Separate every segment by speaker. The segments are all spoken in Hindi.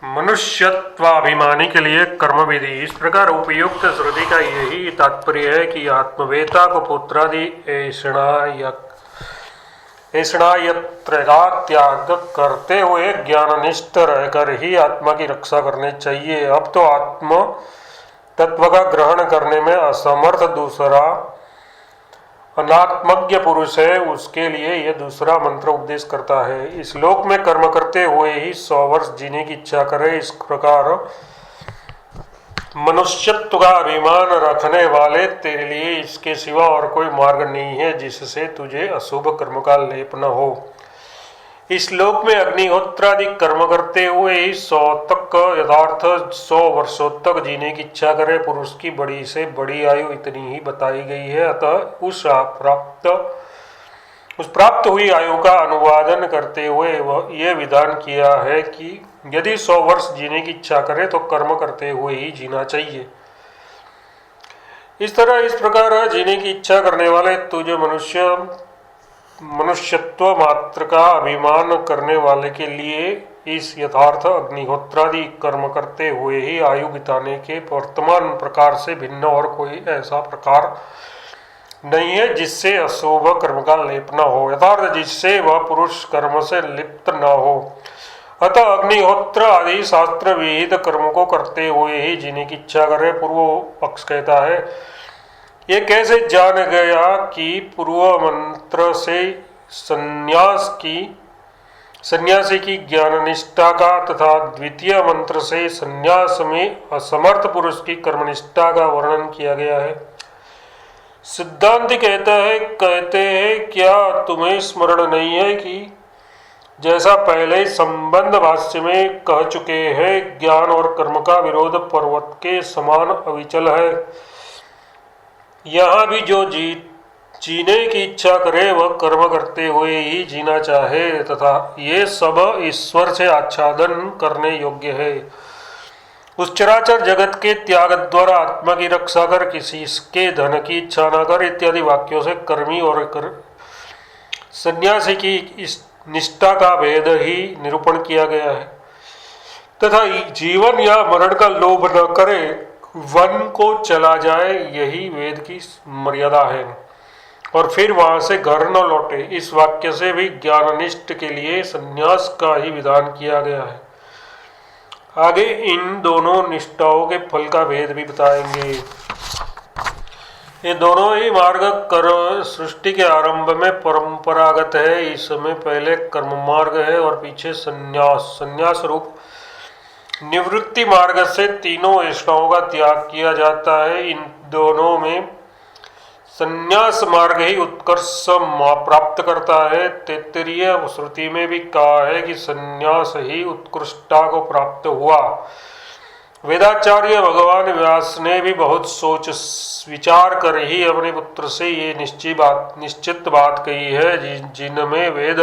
Speaker 1: मनुष्यत्वाभिमानी के लिए कर्म विधि। इस प्रकार उपयुक्त श्रुति का यही तात्पर्य है कि आत्मवेता को पुत्रादि ऐषणायत्र त्याग करते हुए ज्ञाननिष्ठ रहकर ही आत्मा की रक्षा करनी चाहिए। अब तो आत्म तत्व का ग्रहण करने में असमर्थ दूसरा अनात्मज्ञ पुरुष है, उसके लिए यह दूसरा मंत्र उपदेश करता है। इस लोक में कर्म करते हुए ही 100 वर्ष जीने की इच्छा करे। इस प्रकार मनुष्यत्व का अभिमान रखने वाले तेरे लिए इसके सिवा और कोई मार्ग नहीं है जिससे तुझे अशुभ कर्म का लेप न हो। इस लोक में अग्निहोत्रादि कर्म करते हुए ही 100 तक यथार्थ 100 वर्षों तक जीने की इच्छा करे। पुरुष की बड़ी से बड़ी आयु इतनी ही बताई गई है। अतः उस प्राप्त हुई आयु का अनुवादन करते हुए यह विधान किया है कि यदि 100 वर्ष जीने की इच्छा करे तो कर्म करते हुए ही जीना चाहिए। इस प्रकार जीने की इच्छा करने वाले तुझे मनुष्यत्व मात्र का अभिमान करने वाले के लिए इस यथार्थ अग्निहोत्रादि कर्म करते हुए ही आयु बिताने के वर्तमान प्रकार से भिन्न और कोई ऐसा प्रकार नहीं है जिससे अशुभ कर्म का लेप न हो, यथार्थ जिससे वह पुरुष कर्म से लिप्त न हो। अतः अग्निहोत्र आदि शास्त्र विहित कर्म को करते हुए ही जीने की इच्छा करे। पूर्व पक्ष कहता है, ये कैसे जान गया कि पूर्व मंत्र से सन्यासी की ज्ञान निष्ठा का तथा द्वितीय मंत्र से सन्यास में असमर्थ पुरुष की कर्मनिष्ठा का वर्णन किया गया है। सिद्धांत कहते हैं क्या तुम्हें स्मरण नहीं है कि जैसा पहले संबंध भाष्य में कह चुके हैं, ज्ञान और कर्म का विरोध पर्वत के समान अविचल है। यहाँ भी जो जीने की इच्छा करे वह कर्म करते हुए ही जीना चाहे तथा ये सब ईश्वर से आच्छादन करने योग्य है। उस चराचर जगत के त्याग द्वारा आत्मा की रक्षा कर, किसी के धन की इच्छा न कर इत्यादि वाक्यों से कर्मी और सन्यासी की इस निष्ठा का भेद ही निरूपण किया गया है तथा जीवन या मरण का लोभ न करे, वन को चला जाए, यही वेद की मर्यादा है और फिर वहां से घर न लौटे। इस वाक्य से भी ज्ञाननिष्ठ के लिए संन्यास का ही विधान किया गया है। आगे इन दोनों निष्ठाओं के फल का भेद भी बताएंगे। ये दोनों ही मार्ग कर्म सृष्टि के आरंभ में परंपरागत है। इसमें पहले कर्म मार्ग है और पीछे संन्यास रूप निवृत्ति मार्ग से तीनों ऐषणाओं का त्याग किया जाता है। इन दोनों में संन्यास मार्ग ही उत्कर्ष प्राप्त करता है। तैत्तिरीय श्रुति में भी कहा है कि संन्यास ही उत्कृष्टता को प्राप्त हुआ। वेदाचार्य भगवान व्यास ने भी बहुत सोच विचार कर ही अपने पुत्र से ये निश्चित बात कही है, जिनमें वेद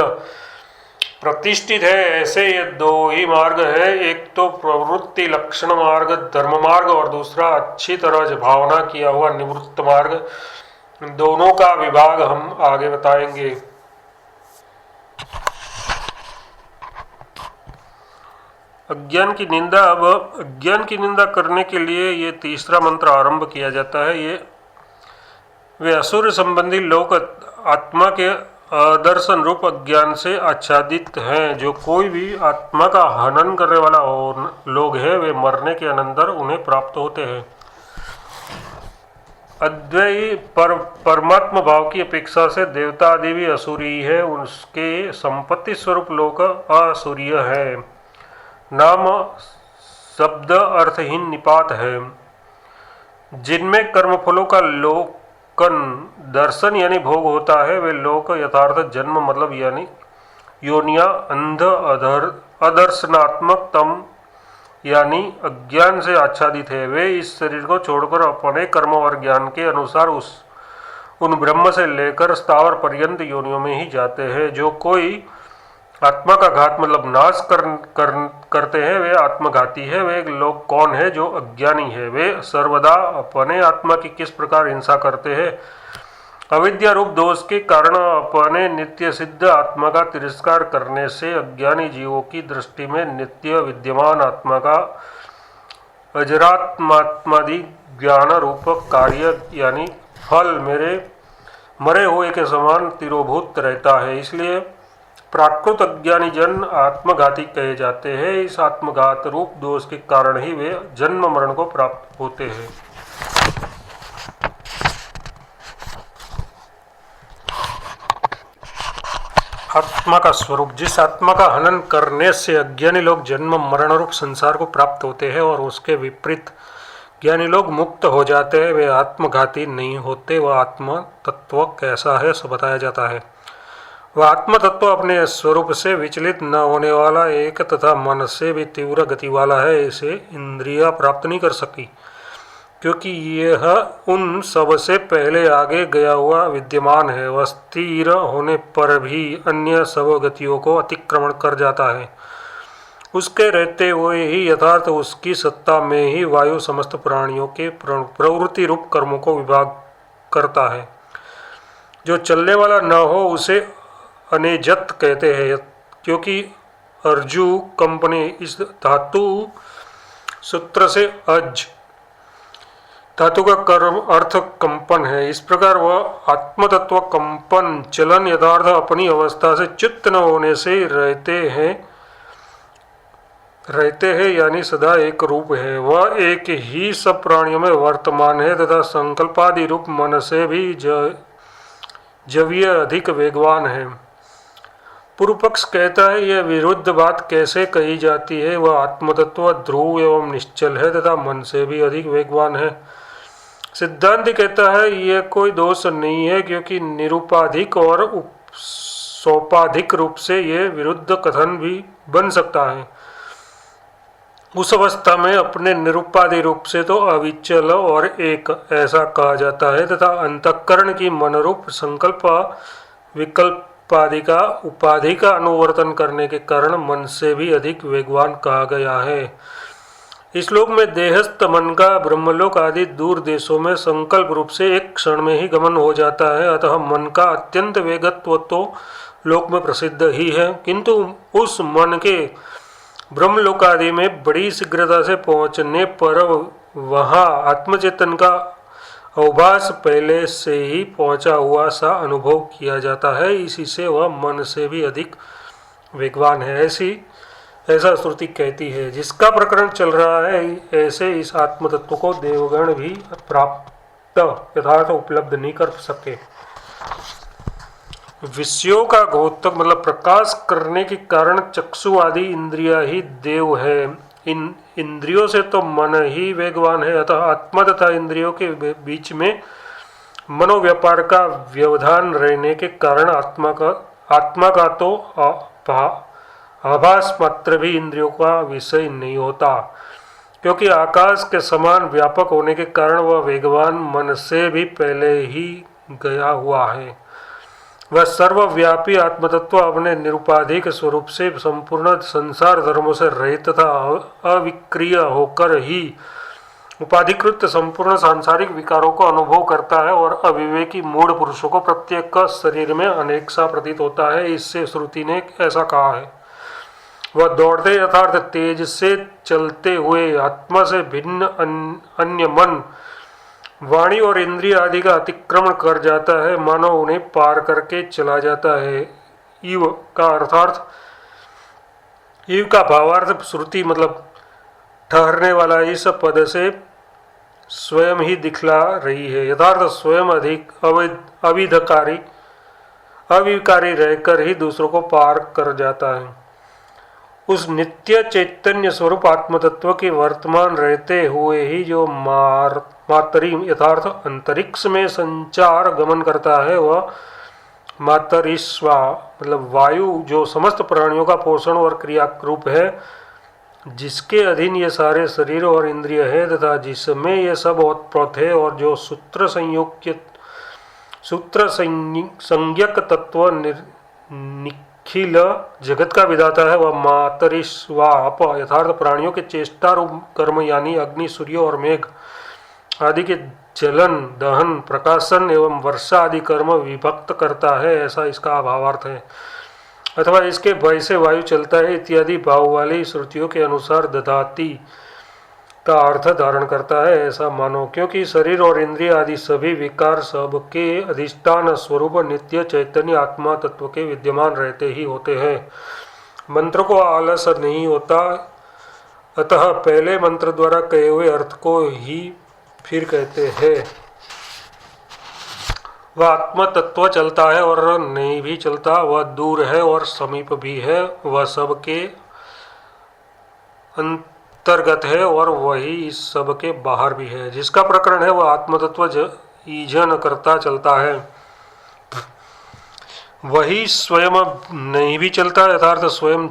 Speaker 1: प्रतिष्ठित है। ऐसे ये दो ही मार्ग है, एक तो प्रवृत्ति लक्षण मार्ग धर्म मार्ग और दूसरा अच्छी तरह भावना किया हुआ निवृत्त मार्ग। दोनों का विभाग हम आगे बताएंगे। अज्ञान की निंदा। अब अज्ञान की निंदा करने के लिए ये तीसरा मंत्र आरंभ किया जाता है। ये वे असुर संबंधी लोग आत्मा के अदर्शन रूप अज्ञान से आच्छादित हैं। जो कोई भी आत्मा का हनन करने वाला लोग है, वे मरने के अनंतर उन्हें प्राप्त होते हैं। अद्वैय परमात्मा भाव की अपेक्षा से देवता आदि भी असुरी है। उसके संपत्ति स्वरूप लोक असुरीय है। नाम शब्द अर्थहीन निपात है। जिनमें कर्मफलों का लोकन दर्शन यानी भोग होता है, वे लोक यथार्थ जन्म मतलब यानी योनिया अंध अदर्शनात्मक तम यानी अज्ञान से आच्छादित है। वे इस शरीर को छोड़कर अपने कर्म और ज्ञान के अनुसार उन ब्रह्म से लेकर स्थावर पर्यंत योनियों में ही जाते हैं। जो कोई आत्मा का घात मतलब नाश करते हैं, वे आत्मघाती है। वे लोग कौन है? जो अज्ञानी है। वे सर्वदा अपने आत्मा की किस प्रकार हिंसा करते हैं, अविद्या रूप दोष के कारण अपने नित्य सिद्ध आत्मा का तिरस्कार करने से अज्ञानी जीवों की दृष्टि में नित्य विद्यमान आत्मा का अजरात्मात्मादि ज्ञान रूप कार्य यानी फल मेरे मरे हुए के समान तिरोभूत रहता है। इसलिए प्राकृत अज्ञानी जन आत्मघाती कहे जाते हैं। इस आत्मघात रूप दोष के कारण ही वे जन्म मरण को प्राप्त होते हैं। आत्मा का स्वरूप। जिस आत्मा का हनन करने से अज्ञानी लोग जन्म मरण रूप संसार को प्राप्त होते हैं और उसके विपरीत ज्ञानी लोग मुक्त हो जाते हैं, वे आत्मघाती नहीं होते। वह आत्म तत्व कैसा है सो बताया जाता है। वह आत्म तत्व अपने स्वरूप से विचलित न होने वाला, एक तथा मन से भी तीव्र गति वाला है। इसे इंद्रिया प्राप्त नहीं कर सकी, क्योंकि यह उन सब से पहले आगे गया हुआ विद्यमान है। वह स्थिर होने पर भी अन्य सब गतियों को अतिक्रमण कर जाता है। उसके रहते हुए ही यथार्थ उसकी सत्ता में ही वायु समस्त प्राणियों के प्रवृत्ति रूप कर्मों को विभाग करता है। जो चलने वाला न हो उसे अनेजत कहते हैं, क्योंकि अर्जु कंपनी इस धातु सूत्र से अज धातु का कर्म अर्थ कंपन है। इस प्रकार वह आत्मतत्व कंपन चलन यथार्थ अपनी अवस्था से च्युत न होने से रहते हैं यानी सदा एक रूप है। वह एक ही सब प्राणियों में वर्तमान है तथा संकल्पादि रूप मन से भी जवीय अधिक वेगवान है। पूर्व पक्ष कहता है यह विरुद्ध बात कैसे कही जाती है। वह आत्मतत्व ध्रुव एवं निश्चल है तथा मन से भी अधिक वेगवान है। सिद्धांत कहता है यह कोई दोष नहीं है, क्योंकि निरूपाधिक और सोपाधिक रूप से यह विरुद्ध कथन भी बन सकता है। उस अवस्था में अपने निरूपाधि रूप से तो अविचल और एक ऐसा कहा जाता है तथा अंतःकरण की मनरूप संकल्प विकल्पादि का उपाधि का अनुवर्तन करने के कारण मन से भी अधिक वेगवान कहा गया है। इस श्लोक में देहस्थ मन का ब्रह्मलोक आदि दूर देशों में संकल्प रूप से एक क्षण में ही गमन हो जाता है। अतः मन का अत्यंत वेगत्व तो लोक में प्रसिद्ध ही है, किंतु उस मन के ब्रह्मलोक आदि में बड़ी शीघ्रता से पहुंचने पर वहां आत्मचेतन का अवभास पहले से ही पहुंचा हुआ सा अनुभव किया जाता है। इसी से वह मन से भी अधिक वेगवान है, ऐसा श्रुति कहती है। जिसका प्रकरण चल रहा है ऐसे इस आत्मतत्व को देवगण भी प्राप्त यथार्थ उपलब्ध नहीं कर सके। विषयों का घोतक मतलब प्रकाश करने के कारण चक्षु आदि इंद्रिया ही देव है। इन इंद्रियों से तो मन ही वेगवान है। अतः आत्मा तथा इंद्रियों के बीच में मनोव्यापार का व्यवधान रहने के कारण आत्मा का तो आभास मात्र भी इंद्रियों का विषय नहीं होता, क्योंकि आकाश के समान व्यापक होने के कारण वह वेगवान मन से भी पहले ही गया हुआ है। वह सर्वव्यापी आत्मतत्व अपने निरुपाधिक स्वरूप से संपूर्ण संसार धर्मों से रहित तथा अविक्रिय होकर ही उपाधिकृत संपूर्ण सांसारिक विकारों को अनुभव करता है और अविवेकी मूढ़ पुरुषों को प्रत्येक शरीर में अनेक सा प्रतीत होता है। इससे श्रुति ने ऐसा कहा है, वह दौड़ते यथार्थ तेज से चलते हुए आत्मा से भिन्न अन्य मन वाणी और इंद्रिय आदि का अतिक्रमण कर जाता है, मानो उन्हें पार करके चला जाता है। ईव का अर्थार्थ ईव का भावार्थ श्रुति मतलब ठहरने वाला इस पद से स्वयं ही दिखला रही है। यथार्थ स्वयं अधिक अविकारी रहकर ही दूसरों को पार कर जाता है। उस नित्य चैतन्य स्वरूप आत्मतत्व के वर्तमान रहते हुए ही जो मातरी यथार्थ अंतरिक्ष में संचार गमन करता है, वह मातरिस्वा मतलब वायु जो समस्त प्राणियों का पोषण और क्रिया रूप है, जिसके अधीन ये सारे शरीर और इंद्रिय है तथा जिसमें ये सब ओतप्रोत है, और जो सूत्र संज्ञक तत्व निखिल जगत का विधाता है, वह मातरिस्वाप यथार्थ प्राणियों के चेष्टा रूप कर्म यानी अग्नि सूर्य और मेघ आदि के जलन, दहन, प्रकाशन एवं वर्षा आदि कर्म विभक्त करता है, ऐसा इसका भावार्थ है। अथवा इसके भय से वायु चलता है इत्यादि भाव वाली श्रुतियों के अनुसार दधाती का अर्थ धारण करता है, ऐसा मानो। क्योंकि शरीर और इंद्रिय आदि सभी विकार सबके अधिष्ठान स्वरूप नित्य चैतन्य आत्मा तत्व के विद्यमान रहते ही होते हैं। मंत्र को आलस नहीं होता, अतः पहले मंत्र द्वारा कहे हुए अर्थ को ही फिर कहते हैं। वह आत्मा तत्व चलता है और नहीं भी चलता, वह दूर है और समीप भी है, वह सबके अंतर्गत है और वही इस सब के बाहर भी है। जिसका प्रकरण है वह आत्मतत्व ईजन करता चलता है, वही स्वयं नहीं भी चलता, यथार्थ स्वयं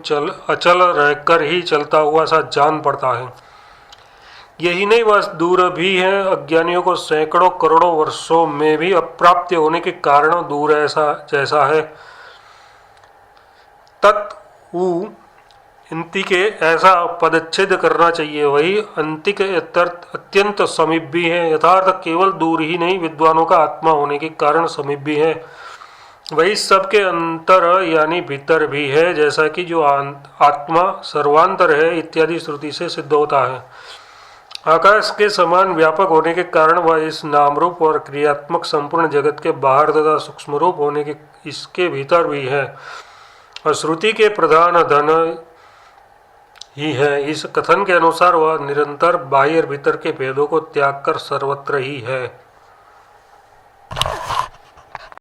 Speaker 1: अचल रहकर ही चलता हुआ सा जान पड़ता है। यही नहीं, वह दूर भी है, अज्ञानियों को सैकड़ों करोड़ों वर्षों में भी अप्राप्य होने के कारण दूर ऐसा जैसा है। तत्व अंति के ऐसा पदच्छेद करना चाहिए। वही अंतिक अत्यंत समीप भी है, यथार्थ केवल दूर ही नहीं, विद्वानों का आत्मा होने के कारण समीप भी है। वही सबके अंतर यानी भीतर भी है, जैसा कि जो आत्मा सर्वांतर है इत्यादि श्रुति से सिद्ध होता है। आकाश के समान व्यापक होने के कारण वह इस नाम रूप और क्रियात्मक संपूर्ण जगत के बाहर तथा सूक्ष्म रूप होने के इसके भीतर भी है, और श्रुति के प्रधान धन ही है। इस कथन के अनुसार वह निरंतर बाह्य और भीतर के भेदों को त्याग कर सर्वत्र ही है।